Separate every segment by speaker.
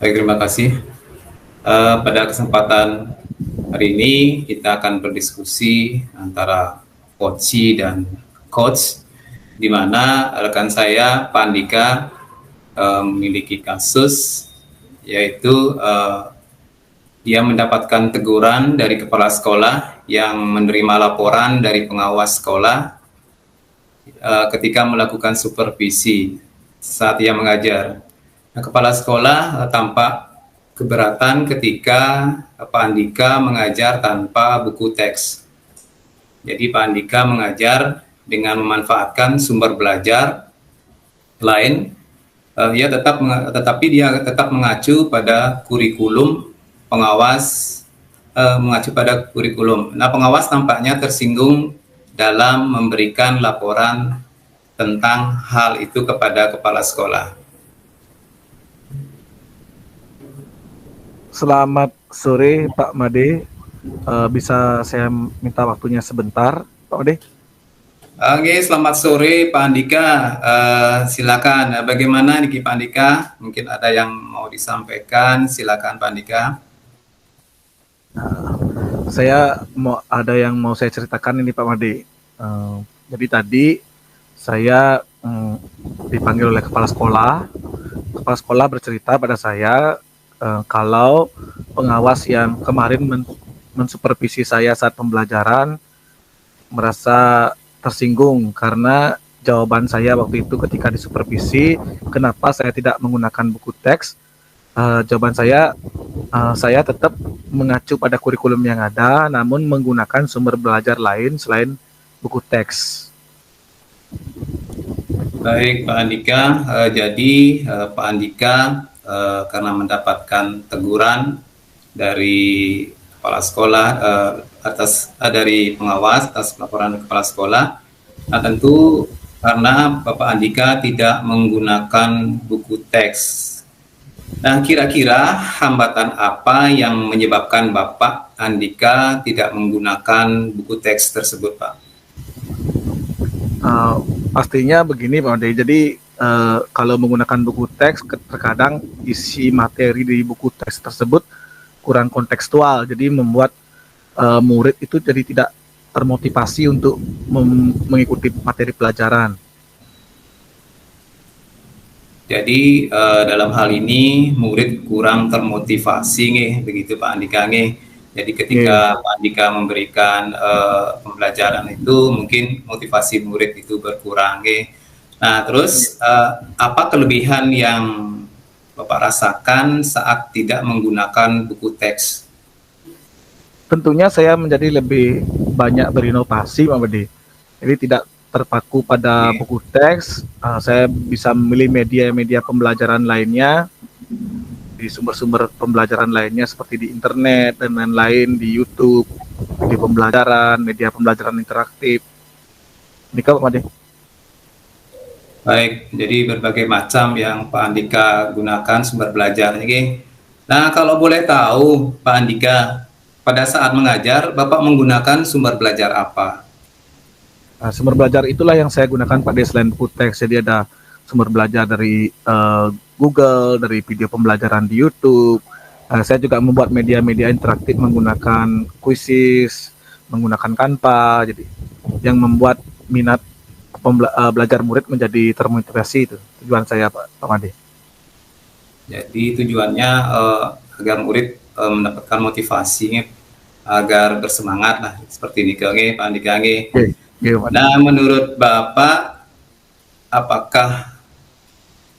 Speaker 1: Baik, terima kasih. Pada kesempatan hari ini kita akan berdiskusi antara coach dan coach, di mana rekan saya Pak Andika memiliki kasus, yaitu dia mendapatkan teguran dari kepala sekolah yang menerima laporan dari pengawas sekolah ketika melakukan supervisi saat ia mengajar. Nah, kepala sekolah tampak keberatan ketika Pak Andika mengajar tanpa buku teks. Jadi Pak Andika mengajar dengan memanfaatkan sumber belajar lain, tetapi dia tetap mengacu pada kurikulum pengawas, mengacu pada kurikulum. Nah, pengawas tampaknya tersinggung dalam memberikan laporan tentang hal itu kepada kepala sekolah.
Speaker 2: Selamat sore Pak Made. Bisa saya minta waktunya sebentar, Pak Made?
Speaker 1: Oke, selamat sore Pak Andika. Silakan. Bagaimana nih Pak Andika? Mungkin ada yang mau disampaikan. Silakan Pak Andika.
Speaker 2: Saya ada yang mau saya ceritakan ini Pak Made. Jadi tadi saya dipanggil oleh kepala sekolah. Kepala sekolah bercerita pada saya kalau pengawas yang kemarin mensupervisi saya saat pembelajaran merasa tersinggung karena jawaban saya waktu itu ketika disupervisi, kenapa saya tidak menggunakan buku teks. Jawaban saya tetap mengacu pada kurikulum yang ada, namun menggunakan sumber belajar lain selain buku teks.
Speaker 1: Baik Pak Andika, jadi Pak Andika karena mendapatkan teguran dari kepala sekolah dari pengawas atas laporan kepala sekolah. Nah, tentu karena Bapak Andika tidak menggunakan buku teks. Nah, kira-kira hambatan apa yang menyebabkan Bapak Andika tidak menggunakan buku teks tersebut, Pak?
Speaker 2: Pastinya begini Pak Ade, jadi kalau menggunakan buku teks terkadang isi materi di buku teks tersebut kurang kontekstual, jadi membuat murid itu jadi tidak termotivasi untuk mengikuti materi pelajaran.
Speaker 1: Jadi dalam hal ini murid kurang termotivasi nih, begitu Pak Andika nih. Jadi ketika Pak Andika memberikan pembelajaran itu mungkin motivasi murid itu berkurang nih. Nah, terus apa kelebihan yang Bapak rasakan saat tidak menggunakan buku teks?
Speaker 2: Tentunya saya menjadi lebih banyak berinovasi Pak Bedi. Jadi tidak terpaku pada buku teks, saya bisa memilih media-media pembelajaran lainnya, di sumber-sumber pembelajaran lainnya seperti di internet dan lain-lain, di YouTube, di pembelajaran, media pembelajaran interaktif. Ini Pak Made.
Speaker 1: Baik, jadi berbagai macam yang Pak Andika gunakan sumber belajar ini. Nah, kalau boleh tahu Pak Andika, pada saat mengajar Bapak menggunakan sumber belajar apa?
Speaker 2: Nah, sumber belajar itulah yang saya gunakan Pak De, selain buku teks. Jadi ada sumber belajar dari Google, dari video pembelajaran di YouTube. Saya juga membuat media-media interaktif menggunakan kuisis, menggunakan Canva, jadi yang membuat minat belajar murid menjadi termotivasi. Itu tujuan saya Pak Made.
Speaker 1: Jadi tujuannya agar murid mendapatkan motivasi agar bersemangat lah, seperti ini Pak Andika. Nah, menurut Bapak, apakah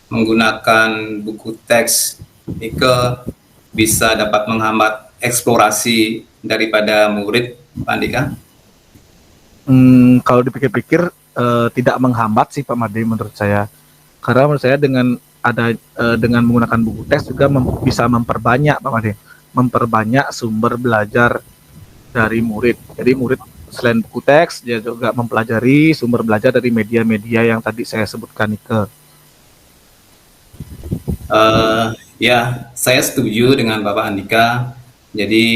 Speaker 1: menggunakan buku teks itu bisa dapat menghambat eksplorasi daripada murid, Pak Andika?
Speaker 2: Kalau dipikir-pikir tidak menghambat sih Pak Made menurut saya. Karena menurut saya dengan menggunakan buku teks juga bisa memperbanyak Pak Made, memperbanyak sumber belajar dari murid. Jadi murid selain buku teks dia juga mempelajari sumber belajar dari media-media yang tadi saya sebutkan itu.
Speaker 1: Ya, saya setuju dengan Bapak Andika. Jadi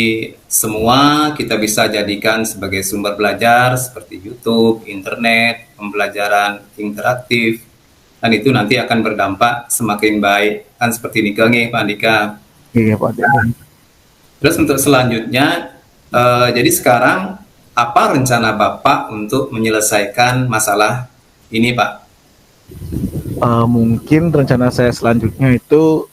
Speaker 1: semua kita bisa jadikan sebagai sumber belajar seperti YouTube, internet, pembelajaran interaktif. dan itu nanti akan berdampak semakin baik kan seperti ini Pak Andika.
Speaker 2: Iya Pak Ade.
Speaker 1: Terus untuk selanjutnya, jadi sekarang apa rencana Bapak untuk menyelesaikan masalah ini, Pak?
Speaker 2: Mungkin rencana saya selanjutnya itu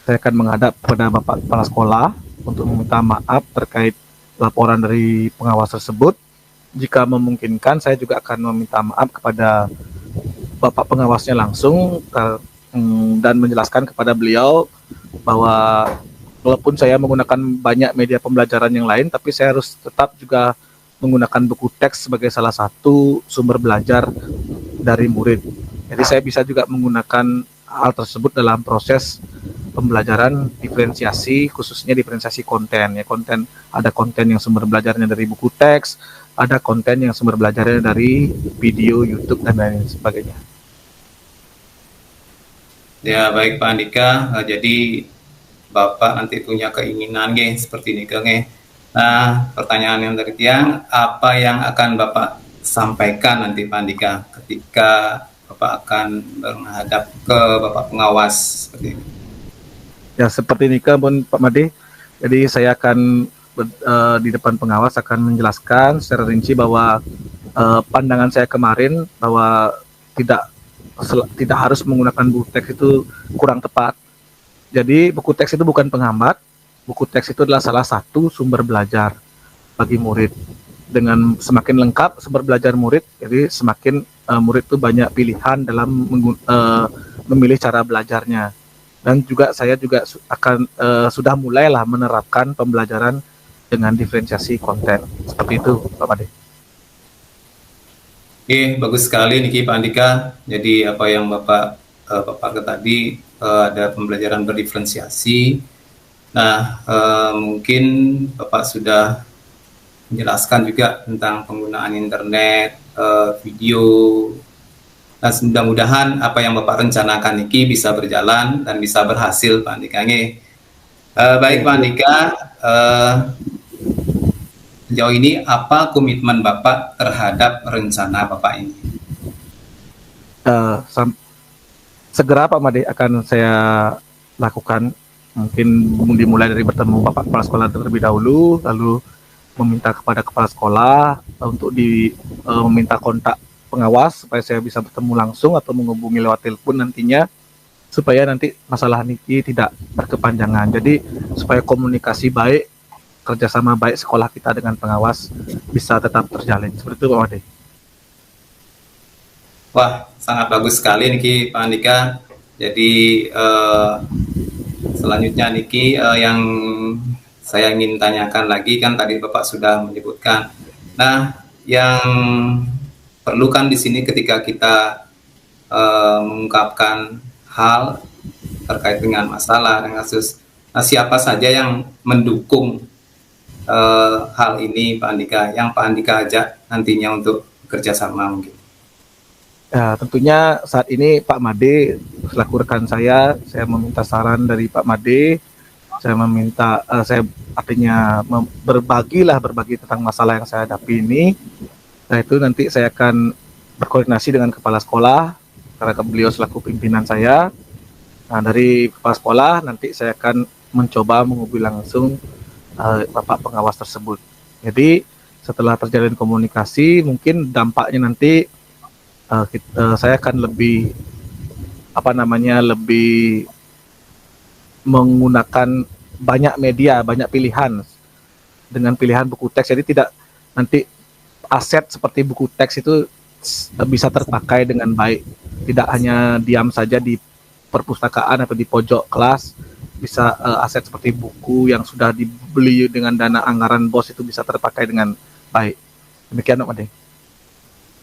Speaker 2: saya akan menghadap kepada Bapak Kepala Sekolah untuk meminta maaf terkait laporan dari pengawas tersebut. Jika memungkinkan, saya juga akan meminta maaf kepada Bapak pengawasnya langsung dan menjelaskan kepada beliau bahwa walaupun saya menggunakan banyak media pembelajaran yang lain, tapi saya harus tetap juga menggunakan buku teks sebagai salah satu sumber belajar dari murid. Jadi saya bisa juga menggunakan hal tersebut dalam proses pembelajaran diferensiasi, khususnya diferensiasi konten. Ya, konten ada konten yang sumber belajarnya dari buku teks, ada konten yang sumber belajarnya dari video, YouTube dan lain sebagainya.
Speaker 1: Ya baik Pak Andika, jadi Bapak nanti punya keinginan seperti ini Nah, pertanyaan yang dari tiang, apa yang akan Bapak sampaikan nanti Pak Andika ketika Bapak akan menghadap ke Bapak pengawas seperti ini?
Speaker 2: Ya seperti ini Pak Made. Jadi saya akan di depan pengawas akan menjelaskan secara rinci bahwa pandangan saya kemarin bahwa tidak harus menggunakan buku teks itu kurang tepat. Jadi buku teks itu bukan penghambat. Buku teks itu adalah salah satu sumber belajar bagi murid. Dengan semakin lengkap sumber belajar murid, jadi semakin murid itu banyak pilihan dalam memilih cara belajarnya. Dan juga saya juga akan sudah mulailah menerapkan pembelajaran dengan diferensiasi konten. Seperti itu, Pak Made.
Speaker 1: Oke, bagus sekali Niki Pak Andika. Jadi apa yang Bapak pakai tadi ada pembelajaran berdiferensiasi. Nah, mungkin Bapak sudah menjelaskan juga tentang penggunaan internet, video. Nah, mudah-mudahan apa yang Bapak rencanakan Niki bisa berjalan dan bisa berhasil Pak Andika. Baik Pak Andika, sejauh ini apa komitmen Bapak terhadap rencana Bapak ini?
Speaker 2: Segera Pak Made akan saya lakukan. Mungkin dimulai dari bertemu Bapak Kepala Sekolah terlebih dahulu, lalu meminta kepada Kepala Sekolah untuk meminta kontak pengawas supaya saya bisa bertemu langsung atau menghubungi lewat telepon nantinya, supaya nanti masalah Niki tidak berkepanjangan. Jadi supaya komunikasi baik, kerjasama baik sekolah kita dengan pengawas bisa tetap terjalin. Seperti itu Pak Made.
Speaker 1: Wah, sangat bagus sekali Niki Pak Andika. Jadi selanjutnya Niki yang saya ingin tanyakan lagi kan tadi Bapak sudah menyebutkan. Nah, yang perlu kan di sini ketika kita mengungkapkan hal terkait dengan masalah dan kasus, nah, siapa saja yang mendukung hal ini Pak Andika, yang Pak Andika ajak nantinya untuk bekerja sama mungkin?
Speaker 2: Ya, tentunya saat ini Pak Made selaku rekan saya meminta saran dari Pak Made. Saya meminta, saya artinya berbagi tentang masalah yang saya hadapi ini. Nah itu nanti saya akan berkoordinasi dengan kepala sekolah, karena beliau selaku pimpinan saya. Nah dari kepala sekolah nanti saya akan mencoba menghubungi langsung Bapak pengawas tersebut. Jadi setelah terjalin komunikasi, mungkin dampaknya nanti saya akan lebih lebih menggunakan banyak media, banyak pilihan dengan pilihan buku teks. Jadi tidak nanti aset seperti buku teks itu bisa terpakai dengan baik. Tidak hanya diam saja di perpustakaan atau di pojok kelas, bisa aset seperti buku yang sudah dibeli dengan dana anggaran BOS itu bisa terpakai dengan baik. Demikian Pak Made.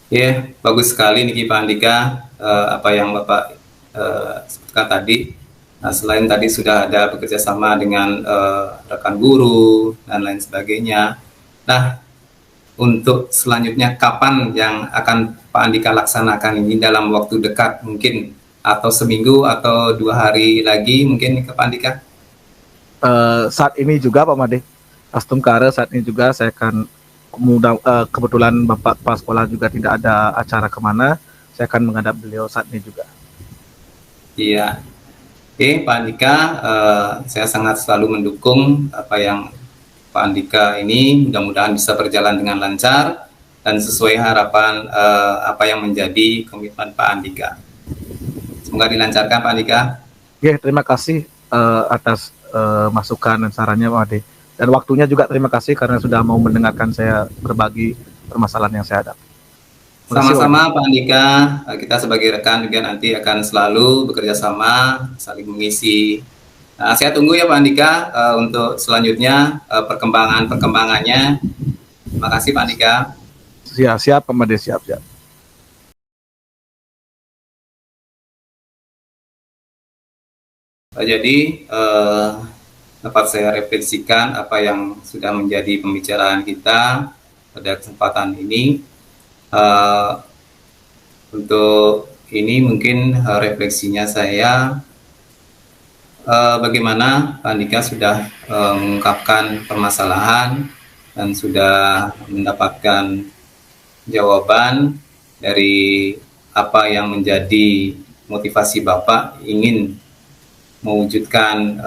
Speaker 1: Ya, bagus sekali Niki Pak Andika, apa yang Bapak sebutkan tadi. Nah, selain tadi sudah ada bekerja sama dengan rekan guru dan lain sebagainya. Nah, untuk selanjutnya kapan yang akan Pak Andika laksanakan ini dalam waktu dekat mungkin, atau seminggu atau 2 hari lagi mungkin ke Pak Andika?
Speaker 2: Saat ini juga Pak Made, Astumkara saat ini juga saya akan kebetulan Bapak Kepala Sekolah juga tidak ada acara kemana, saya akan menghadap beliau saat ini juga.
Speaker 1: Iya. Oke, Pak Andika, saya sangat selalu mendukung apa yang Pak Andika ini mudah-mudahan bisa berjalan dengan lancar dan sesuai harapan apa yang menjadi komitmen Pak Andika. Semoga dilancarkan Pak Andika.
Speaker 2: Ya, terima kasih atas masukan dan sarannya Pak Ade. Dan waktunya juga terima kasih karena sudah mau mendengarkan saya berbagi permasalahan yang saya hadapi.
Speaker 1: Sama-sama Pak Andika, kita sebagai rekan juga nanti akan selalu bekerja sama, saling mengisi. Nah, saya tunggu ya Pak Andika untuk selanjutnya perkembangannya. Terima kasih Pak Andika.
Speaker 2: Siap, Pak Made, siap.
Speaker 1: Jadi dapat saya refleksikan apa yang sudah menjadi pembicaraan kita pada kesempatan ini. Untuk ini mungkin refleksinya saya bagaimana Pak Andika sudah mengungkapkan permasalahan dan sudah mendapatkan jawaban dari apa yang menjadi motivasi Bapak ingin mewujudkan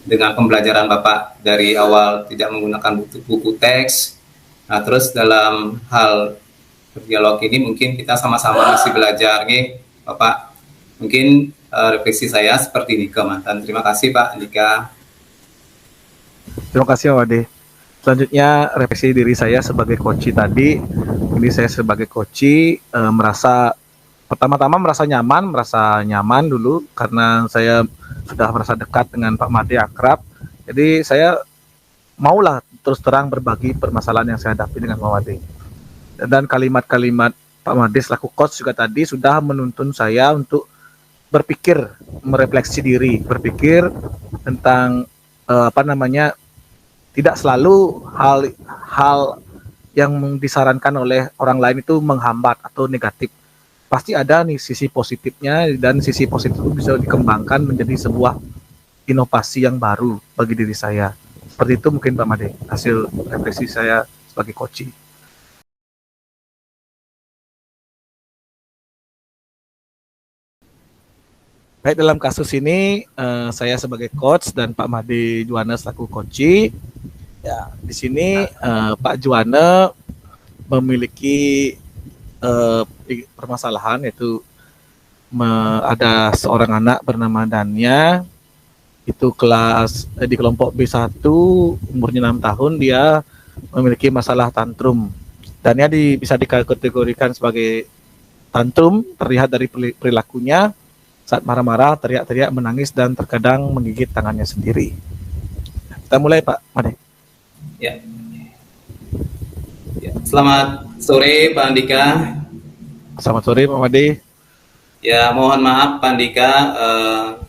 Speaker 1: dengan pembelajaran Bapak dari awal tidak menggunakan buku teks. Nah, terus dalam hal berdialog ini mungkin kita sama-sama masih belajar nih, Bapak. Mungkin refleksi saya seperti ini, Mantan. Terima kasih Pak Andika.
Speaker 2: Terima kasih Pak Ade. Selanjutnya refleksi diri saya sebagai coach tadi. Ini saya sebagai coach merasa pertama-tama merasa nyaman dulu karena saya sudah merasa dekat dengan Pak Made, akrab. Jadi saya maulah terus terang berbagi permasalahan yang saya hadapi dengan Pak Made. Dan kalimat-kalimat Pak Made selaku coach juga tadi sudah menuntun saya untuk berpikir, merefleksi diri, berpikir tentang tidak selalu hal yang disarankan oleh orang lain itu menghambat atau negatif. Pasti ada nih sisi positifnya, dan sisi positif itu bisa dikembangkan menjadi sebuah inovasi yang baru bagi diri saya. Seperti itu mungkin Pak Made, hasil refleksi saya sebagai coach. Baik, dalam kasus ini saya sebagai coach dan Pak Made Juwana selaku coach. Ya, di sini Pak Juwana memiliki permasalahan, yaitu ada seorang anak bernama Dania, itu kelas di kelompok B1, umurnya 6 tahun, dia memiliki masalah tantrum. Dania bisa dikategorikan sebagai tantrum, terlihat dari perilakunya saat marah-marah, teriak-teriak, menangis, dan terkadang menggigit tangannya sendiri. Kita mulai Pak Made.
Speaker 1: Ya. Selamat sore Pak Andika.
Speaker 2: Selamat sore Pak Made.
Speaker 1: Ya, mohon maaf Pak Andika,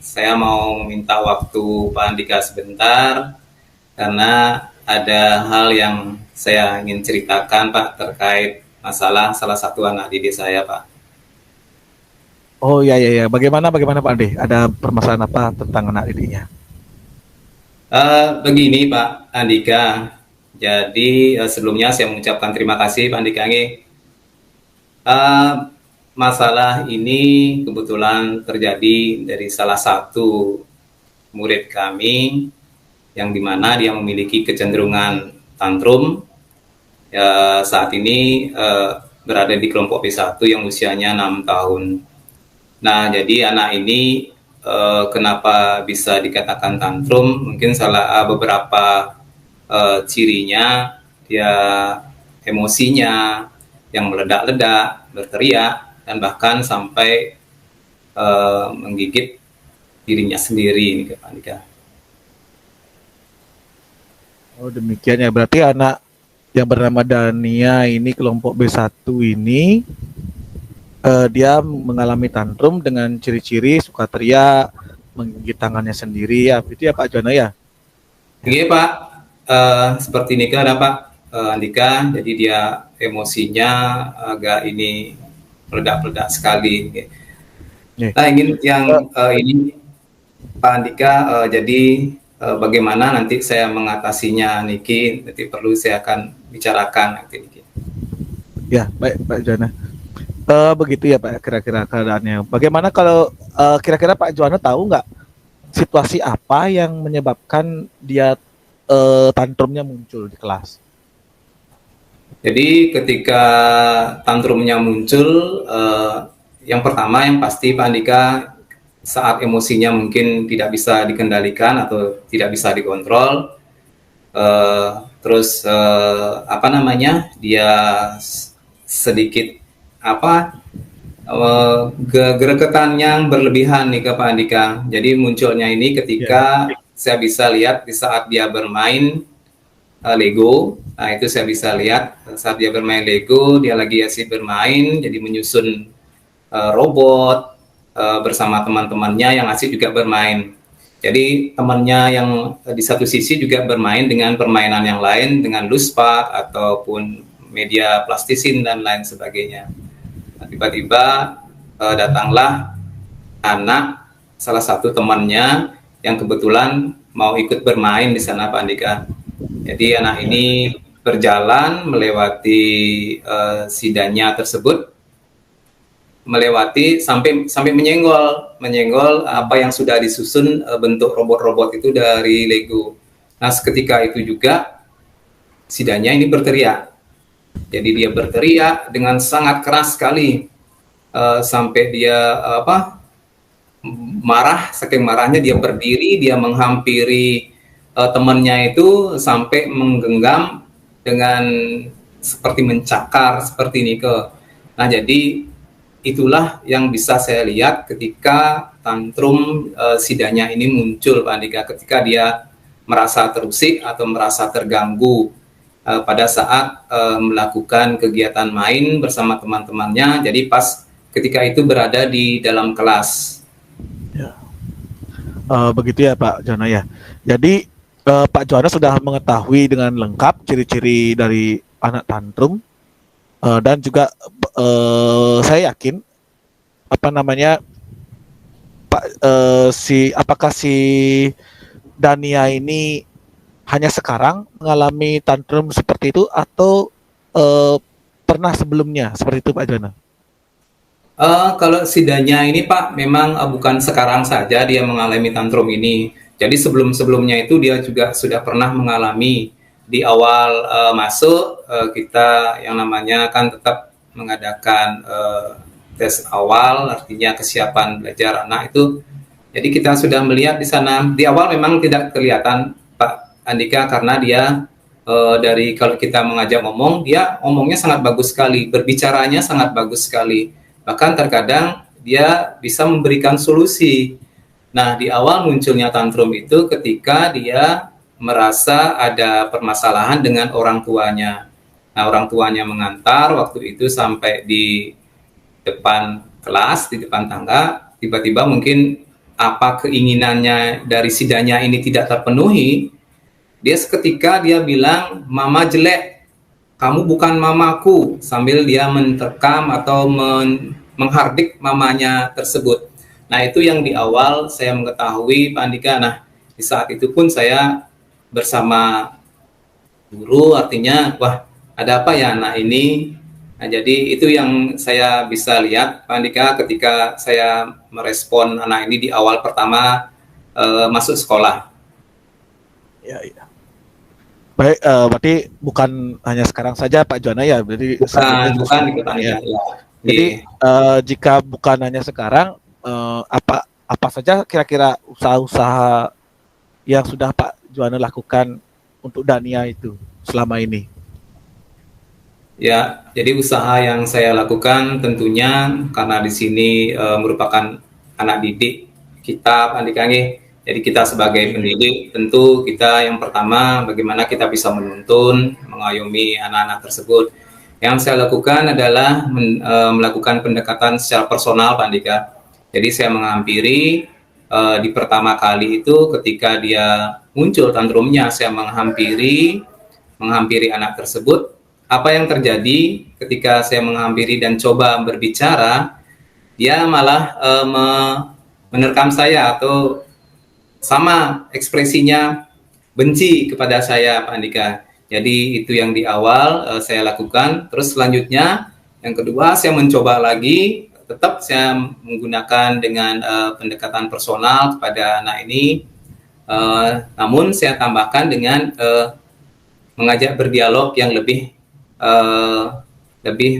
Speaker 1: saya mau minta waktu Pak Andika sebentar karena ada hal yang saya ingin ceritakan Pak terkait masalah salah satu anak didik saya Pak.
Speaker 2: Oh ya. Bagaimana Pak Ade? Ada permasalahan apa tentang anak didiknya?
Speaker 1: Begini Pak Andika. Jadi sebelumnya saya mengucapkan terima kasih Pak Andika. Masalah ini kebetulan terjadi dari salah satu murid kami yang dimana dia memiliki kecenderungan tantrum. Saat ini berada di kelompok B1 yang usianya 6 tahun. Nah, jadi anak ini kenapa bisa dikatakan tantrum? Mungkin beberapa cirinya, dia emosinya yang meledak-ledak, berteriak, dan bahkan sampai menggigit dirinya sendiri, Pak Andika.
Speaker 2: Oh demikian ya, berarti anak yang bernama Dania ini kelompok B1 ini dia mengalami tantrum dengan ciri-ciri suka teriak, menggigit tangannya sendiri, ya itu ya Pak Jono ya?
Speaker 1: Iya Pak, seperti ini kan Pak Andika, jadi dia emosinya agak ini meledak-ledak sekali. Nah ingin yang ini Pak Andika, jadi bagaimana nanti saya mengatasinya Niki, nanti perlu saya akan bicarakan nanti Niki.
Speaker 2: Ya baik Pak Jono. Begitu ya Pak, kira-kira keadaannya. Bagaimana kalau kira-kira Pak Juwana tahu nggak situasi apa yang menyebabkan dia tantrumnya muncul di kelas?
Speaker 1: Jadi ketika tantrumnya muncul, yang pertama yang pasti Pak Andika saat emosinya mungkin tidak bisa dikendalikan atau tidak bisa dikontrol, eh, terus apa namanya dia sedikit apa geregetan yang berlebihan nih ke Pak Andika. Jadi munculnya ini
Speaker 2: Ya.
Speaker 1: ketika saya bisa lihat di saat dia bermain Lego. Nah itu saya bisa lihat saat dia bermain Lego, dia lagi asik bermain, jadi menyusun robot bersama teman-temannya yang asik juga bermain. Jadi temannya yang di satu sisi juga bermain dengan permainan yang lain, dengan luspat ataupun media plastisin dan lain sebagainya. Nah, tiba-tiba datanglah anak salah satu temannya yang kebetulan mau ikut bermain di sana Pak Andika. Jadi anak ini berjalan melewati sidanya tersebut, melewati sampai menyenggol apa yang sudah disusun bentuk robot-robot itu dari Lego. Nah, seketika itu juga sidanya ini berteriak. Jadi dia berteriak dengan sangat keras sekali sampai dia marah, saking marahnya dia berdiri, dia menghampiri temannya itu sampai menggenggam dengan seperti mencakar seperti ini ke. Nah, jadi itulah yang bisa saya lihat ketika tantrum sidanya ini muncul Pak Andika, ketika dia merasa terusik atau merasa terganggu pada saat melakukan kegiatan main bersama teman-temannya. Jadi pas ketika itu berada di dalam kelas.
Speaker 2: Ya. Begitu ya Pak Jono ya. Jadi Pak Jono sudah mengetahui dengan lengkap ciri-ciri dari anak tantrum dan juga saya yakin apa namanya Pak apakah si Dania ini hanya sekarang mengalami tantrum seperti itu atau pernah sebelumnya seperti itu Pak Jono?
Speaker 1: Kalau sidanya ini Pak, memang bukan sekarang saja dia mengalami tantrum ini. Jadi sebelum-sebelumnya itu dia juga sudah pernah mengalami di awal masuk kita yang namanya kan tetap mengadakan tes awal, artinya kesiapan belajar anak itu. Jadi kita sudah melihat di sana di awal memang tidak kelihatan Pak Andika karena dia dari kalau kita mengajak ngomong, dia ngomongnya sangat bagus sekali, berbicaranya sangat bagus sekali. Bahkan terkadang dia bisa memberikan solusi. Nah, di awal munculnya tantrum itu ketika dia merasa ada permasalahan dengan orang tuanya. Nah, orang tuanya mengantar waktu itu sampai di depan kelas, di depan tangga, tiba-tiba mungkin apa keinginannya dari sidanya ini tidak terpenuhi, dia seketika dia bilang, "Mama jelek, kamu bukan mamaku," sambil dia menerkam atau menghardik mamanya tersebut. Nah, itu yang di awal saya mengetahui Pak Andika. Nah, di saat itu pun saya bersama guru, artinya wah ada apa ya anak ini. Nah, jadi itu yang saya bisa lihat Pak Andika ketika saya merespon anak ini di awal pertama masuk sekolah.
Speaker 2: Ya, ya. Baik, berarti bukan hanya sekarang saja Pak Jono ya, berarti sebelumnya juga
Speaker 1: Bukan
Speaker 2: sudah
Speaker 1: di Pak
Speaker 2: pernah ya.
Speaker 1: Andika ya.
Speaker 2: Jadi
Speaker 1: Iya.
Speaker 2: jika bukan hanya sekarang, apa apa saja kira-kira usaha-usaha yang sudah Pak Jono lakukan untuk Dania itu selama ini?
Speaker 1: Ya, jadi usaha yang saya lakukan tentunya karena di sini merupakan anak didik kita, Pak Andika. Jadi kita sebagai pendidik tentu kita yang pertama bagaimana kita bisa menuntun, mengayomi anak-anak tersebut. Yang saya lakukan adalah melakukan pendekatan secara personal, Pak Andika. Jadi saya menghampiri di pertama kali itu ketika dia muncul tantrumnya, saya menghampiri anak tersebut. Apa yang terjadi ketika saya menghampiri dan coba berbicara, dia malah menerkam saya atau sama ekspresinya benci kepada saya Pak Andika. Jadi itu yang di awal saya lakukan. Terus selanjutnya Yang kedua, saya mencoba lagi, tetap saya menggunakan dengan pendekatan personal kepada anak ini, namun saya tambahkan dengan mengajak berdialog yang lebih lebih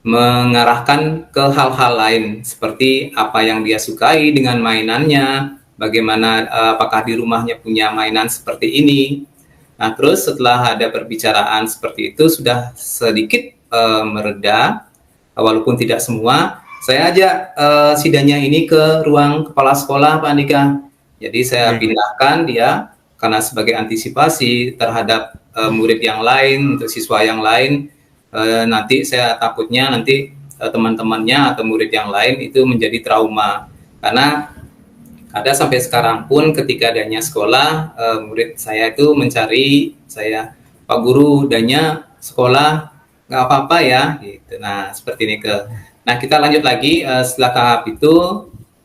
Speaker 1: mengarahkan ke hal-hal lain seperti apa yang dia sukai dengan mainannya, bagaimana apakah di rumahnya punya mainan seperti ini. Nah, terus setelah ada perbicaraan seperti itu sudah sedikit mereda, walaupun tidak semua. Saya ajak sidanya ini ke ruang kepala sekolah, Pak Andika. Jadi saya pindahkan dia karena sebagai antisipasi terhadap murid yang lain, untuk siswa yang lain. Nanti saya takutnya nanti teman-temannya atau murid yang lain itu menjadi trauma, karena ada sampai sekarang pun ketika adanya sekolah, murid saya itu mencari saya, Pak Guru, danya sekolah nggak apa-apa ya, gitu. Nah, seperti ini ke. Nah, kita lanjut lagi setelah tahap itu,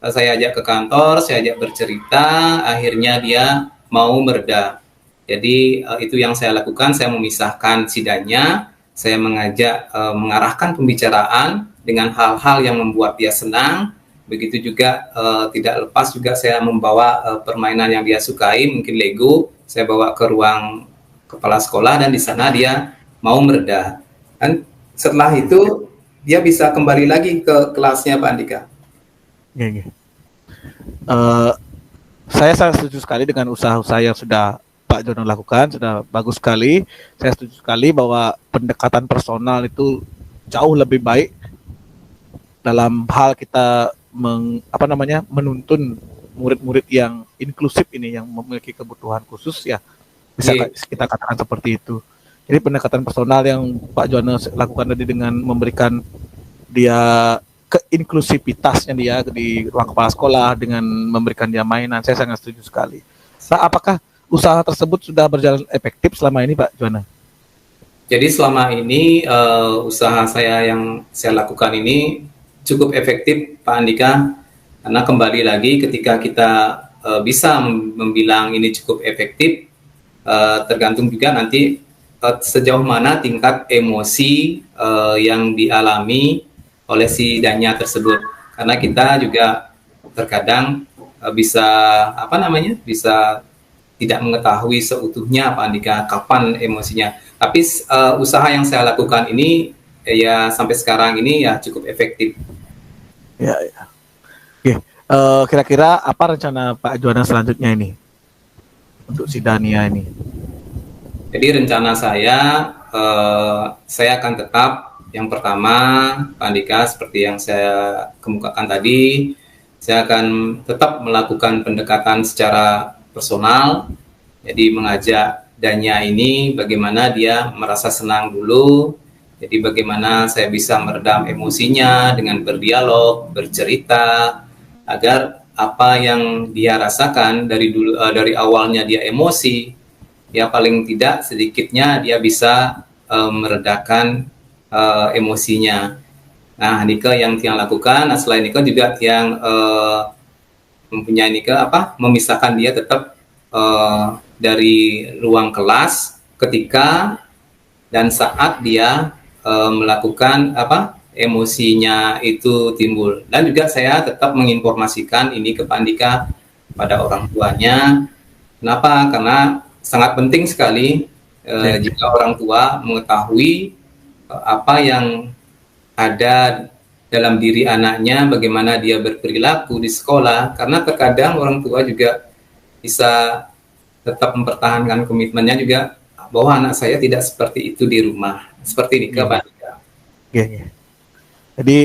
Speaker 1: saya ajak ke kantor, saya ajak bercerita, akhirnya dia mau mereda. Jadi itu yang saya lakukan, saya memisahkan sidanya, saya mengajak mengarahkan pembicaraan dengan hal-hal yang membuat dia senang. Begitu juga tidak lepas juga saya membawa permainan yang dia sukai, mungkin Lego, saya bawa ke ruang kepala sekolah dan di sana dia mau mereda. Dan setelah itu dia bisa kembali lagi ke kelasnya, Pak Andika.
Speaker 2: Saya sangat setuju sekali dengan usaha-usaha yang sudah Pak Jono lakukan, sudah bagus sekali. Saya setuju sekali bahwa pendekatan personal itu jauh lebih baik dalam hal kita menuntun murid-murid yang inklusif ini, yang memiliki kebutuhan khusus ya, bisa kita katakan seperti itu. Jadi pendekatan personal yang Pak Jono lakukan tadi dengan memberikan dia keinklusivitasnya dia di ruang kepala sekolah dengan memberikan dia mainan, saya sangat setuju sekali. Nah, apakah usaha tersebut sudah berjalan efektif selama ini, Pak Jono?
Speaker 1: Jadi selama ini usaha saya yang saya lakukan ini cukup efektif, Pak Andika, karena kembali lagi ketika kita bisa membilang ini cukup efektif, tergantung juga nanti sejauh mana tingkat emosi yang dialami oleh si danya tersebut. Karena kita juga terkadang bisa bisa tidak mengetahui seutuhnya, Pak Andika, kapan emosinya. Tapi usaha yang saya lakukan ini ya sampai sekarang ini ya cukup efektif.
Speaker 2: Ya. Oke. Kira-kira apa rencana Pak Juwana selanjutnya ini untuk si Dania ini?
Speaker 1: Jadi rencana saya akan tetap yang pertama, Pak Andika, seperti yang saya kemukakan tadi, saya akan tetap melakukan pendekatan secara personal. Jadi mengajak danya ini bagaimana dia merasa senang dulu. Jadi bagaimana saya bisa meredam emosinya dengan berdialog, bercerita, agar apa yang dia rasakan dari awalnya dia emosi, ya paling tidak sedikitnya dia bisa meredakan emosinya. Nah, Nika yang lakukan. Nah, selain Nika juga yang mempunyai Nika memisahkan dia tetap dari ruang kelas ketika dan saat dia melakukan emosinya itu timbul. Dan juga saya tetap menginformasikan ini ke Pak Andika pada orang tuanya. Kenapa? Karena sangat penting sekali jika orang tua mengetahui apa yang ada dalam diri anaknya, bagaimana dia berperilaku di sekolah, karena terkadang orang tua juga bisa tetap mempertahankan komitmennya juga bahwa anak saya tidak seperti itu di rumah. Seperti ini, Pak Andika.
Speaker 2: Jadi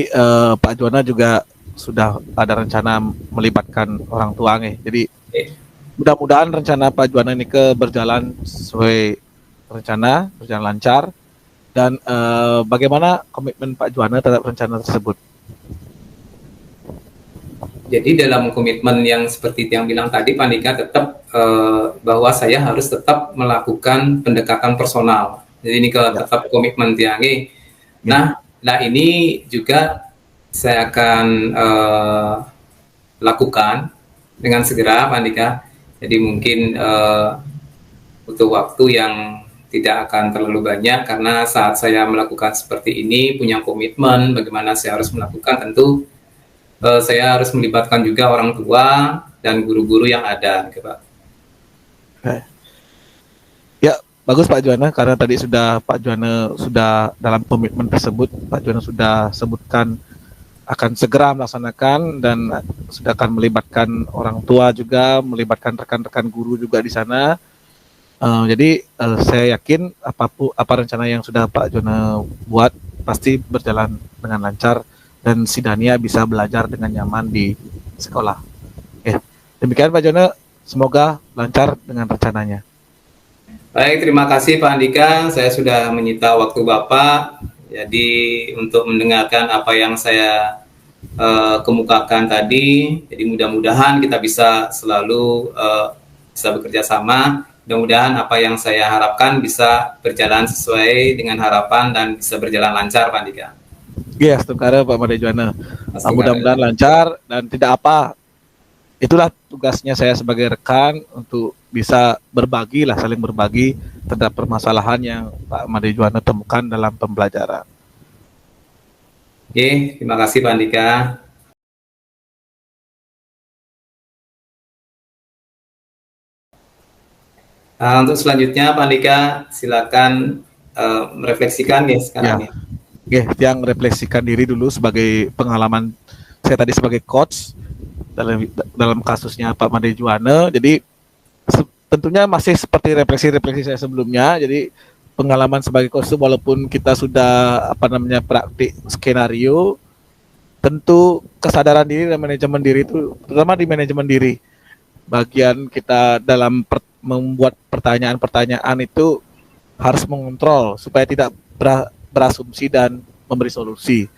Speaker 2: Pak Juwana juga sudah ada rencana melibatkan orang tua nih. Jadi mudah-mudahan rencana Pak Juwana ini berjalan sesuai rencana, berjalan lancar. Dan bagaimana komitmen Pak Juwana terhadap rencana tersebut?
Speaker 1: Jadi dalam komitmen yang seperti yang bilang tadi, Pak Andika, tetap bahwa saya harus tetap melakukan pendekatan personal. Jadi ini tetap komitmen tiangi. Nah ini juga saya akan lakukan dengan segera, Pak Andika. Jadi mungkin butuh waktu yang tidak akan terlalu banyak karena saat saya melakukan seperti ini punya komitmen bagaimana saya harus melakukan, tentu saya harus melibatkan juga orang tua dan guru-guru yang ada, gitu, Pak.
Speaker 2: Oke. Ya, bagus Pak Juwana, karena tadi sudah Pak Juwana sudah dalam komitmen tersebut, Pak Juwana sudah sebutkan akan segera melaksanakan dan sudah akan melibatkan orang tua juga, melibatkan rekan-rekan guru juga di sana. Jadi saya yakin apa rencana yang sudah Pak Juwana buat pasti berjalan dengan lancar dan si Dania bisa belajar dengan nyaman di sekolah. Demikian Pak Juwana, semoga lancar dengan rencananya.
Speaker 1: Baik, terima kasih Pak Andika. Saya sudah menyita waktu Bapak. Jadi untuk mendengarkan apa yang saya kemukakan tadi, jadi mudah-mudahan kita bisa selalu bisa bekerja sama. Mudah-mudahan apa yang saya harapkan bisa berjalan sesuai dengan harapan dan bisa berjalan lancar, Pak Andika.
Speaker 2: Yes, Tungkara Pak Made Juwana. Mudah-mudahan lancar dan tidak apa. Itulah tugasnya saya sebagai rekan untuk bisa berbagi lah, saling berbagi terhadap permasalahan yang Pak Made Juwana temukan dalam pembelajaran.
Speaker 1: Oke, terima kasih Pak Andika. Untuk selanjutnya Pak Andika silakan merefleksikan nih sekarang ya.
Speaker 2: Oke, yang merefleksikan diri dulu sebagai pengalaman saya tadi sebagai coach dalam kasusnya Pak Made Juwana. Jadi tentunya masih seperti refleksi-refleksi saya sebelumnya. Jadi pengalaman sebagai coach walaupun kita sudah praktik skenario, tentu kesadaran diri dan manajemen diri itu, terutama di manajemen diri, bagian kita dalam membuat pertanyaan-pertanyaan itu harus mengontrol supaya tidak berasumsi dan memberi solusi.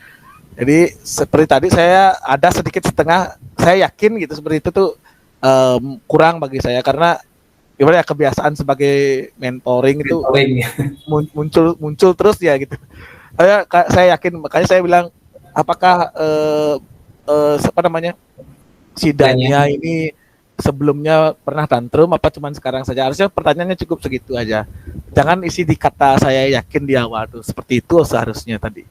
Speaker 2: Jadi seperti tadi saya ada sedikit setengah, saya yakin gitu seperti itu tuh kurang bagi saya karena gimana ya, kebiasaan sebagai mentoring itu muncul terus ya gitu. Saya yakin, makanya saya bilang apakah si Dania ini sebelumnya pernah tantrum apa cuman sekarang saja? Harusnya pertanyaannya cukup segitu aja. Jangan isi di kata saya yakin di awal tuh. Seperti itu seharusnya tadi.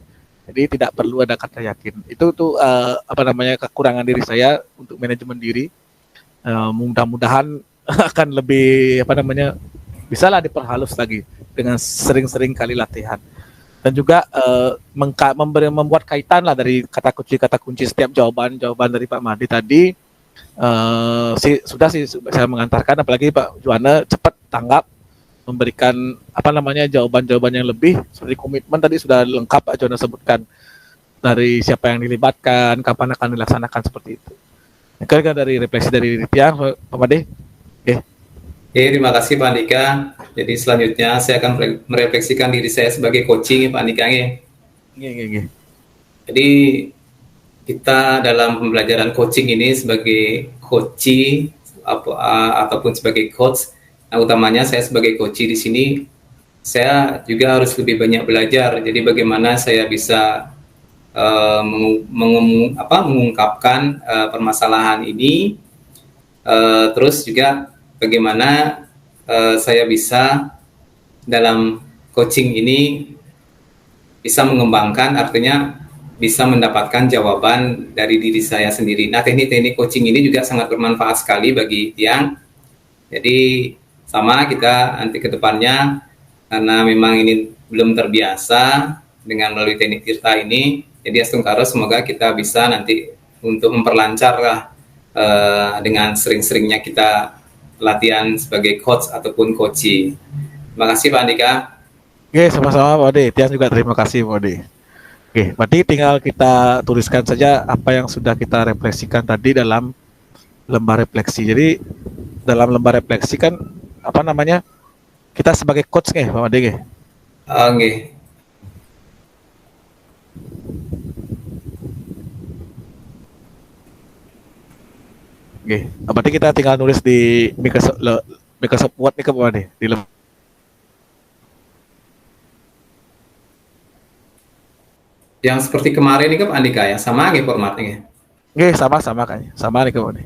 Speaker 2: Jadi tidak perlu ada kata yakin. Itu tuh kekurangan diri saya untuk manajemen diri. Mudah-mudahan akan lebih bisalah diperhalus lagi dengan sering-sering kali latihan. Dan juga membuat kaitan lah dari kata kunci setiap jawaban dari Pak Made tadi. Sudah saya mengantarkan, apalagi Pak Juwana cepat tanggap memberikan jawaban-jawaban yang lebih seperti komitmen tadi sudah lengkap Pak Juwana sebutkan dari siapa yang dilibatkan, kapan akan dilaksanakan seperti itu. Kan dari refleksi dari Tiang, Pak Made.
Speaker 1: Terima kasih Pak Andika. Jadi selanjutnya saya akan merefleksikan diri saya sebagai coaching Pak Andika. Jadi kita dalam pembelajaran coaching ini sebagai coaching ataupun sebagai coach, nah utamanya saya sebagai coaching di sini saya juga harus lebih banyak belajar. Jadi bagaimana saya bisa mengungkapkan permasalahan ini, terus juga bagaimana saya bisa dalam coaching ini bisa mengembangkan, artinya bisa mendapatkan jawaban dari diri saya sendiri. Nah, teknik-teknik coaching ini juga sangat bermanfaat sekali bagi Tiang. Jadi sama kita nanti ke depannya, karena memang ini belum terbiasa dengan melalui teknik Tirta ini, jadi Astungkaro semoga kita bisa nanti untuk memperlancar lah dengan sering-seringnya kita latihan sebagai coach ataupun coaching. Terima kasih Pak Andika.
Speaker 2: Oke, sama-sama Pak Ode. Tiang juga terima kasih Pak Ode. Oke, berarti tinggal kita tuliskan saja apa yang sudah kita refleksikan tadi dalam lembar refleksi. Jadi dalam lembar refleksi kan kita sebagai coach nih Pak Ode.
Speaker 1: Oke.
Speaker 2: Oke, berarti kita tinggal nulis di Microsoft Word nih Pak Ode di
Speaker 1: yang seperti kemarin ini Pak Andika ya, sama nih formatnya.
Speaker 2: Oke, sama kayaknya. Sama nih Pak Ode.